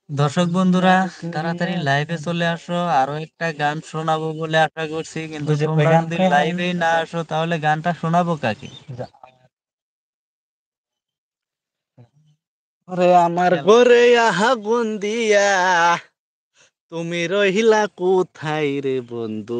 দর্শক বন্ধুরা, তাড়াতাড়ি লাইভে চলে আসো, আরো একটা গান শোনাবো বলে আশা করছি। কিন্তু তোমরা যদি লাইভেই না আসো তাহলে গানটা শোনাবো কাকে? ওরে আমার ঘরে আগুন দিয়া তুমি রহিলা কোথায় রে বন্ধু?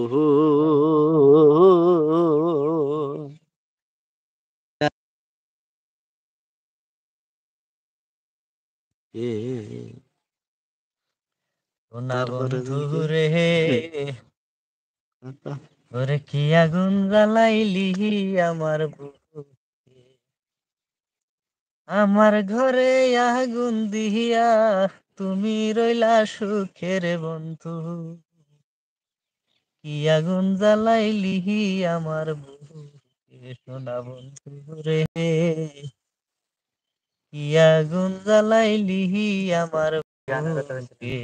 সোনা বন্ধু রে, ওরে কি আগুন জ্বালাইলি আমার বুকে, আমার ঘরে আগুন দিয়া তুমি রইলা সুখের বন্ধু। কি আগুন জ্বালাইলি আমার বুকে সোনা বন্ধু রে, কি আগুন জ্বালাইলি আমার বুকে।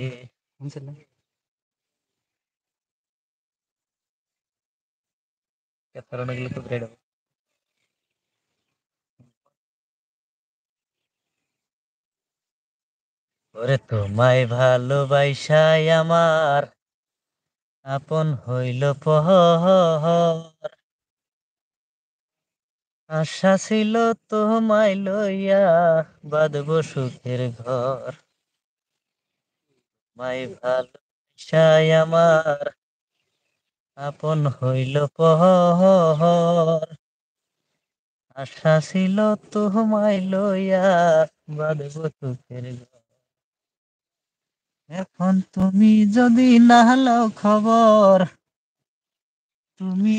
ওরে তোমায় ভালোবাসাই আমার আপন হইল পহর, আশা ছিল তোমায় লইয়া বাঁধব সুখের ঘর। মাই ভালোবাসাই আমার আপন হইল পহর, আশা ছিল তোমায় লইয়া বাঁধব সুখের ঘর। এখন তুমি যদি না লও খবর, তুমি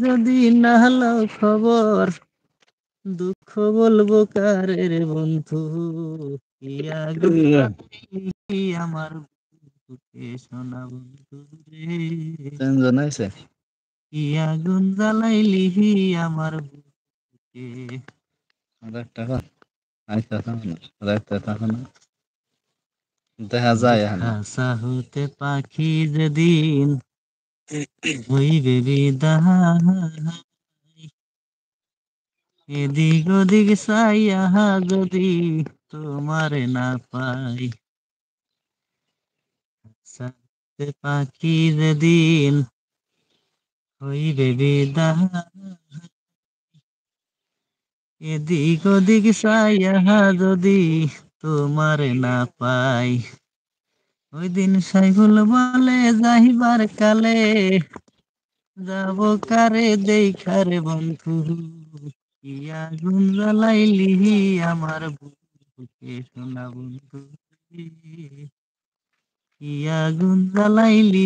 যদি না লও খবর, দুঃখ বলবো কারে রে বন্ধু। কি আগুন জ্বালাইলি আমার বুকে সোনা বন্ধু রে, কি আগুন জ্বালাইলি আমার বুকে। দেখা যায় আশা হতে পাখি যেদিন হইবে বিদায়, এদিক ওদিক চাইয়া যদি তোমারে না পাই। আশা হতে পাখি যেদিন হইবে বিদায়, এদিক ওদিক চাইয়া যদি তোমারে না পাই। ওই দিন সাইফুল বলে যাইবার কালে, যাব কারে দেখারে বন্ধু। কি আগুন জ্বালাইলি আমার বুকে সোনা বন্ধু রে, কি আগুন জ্বালাইলি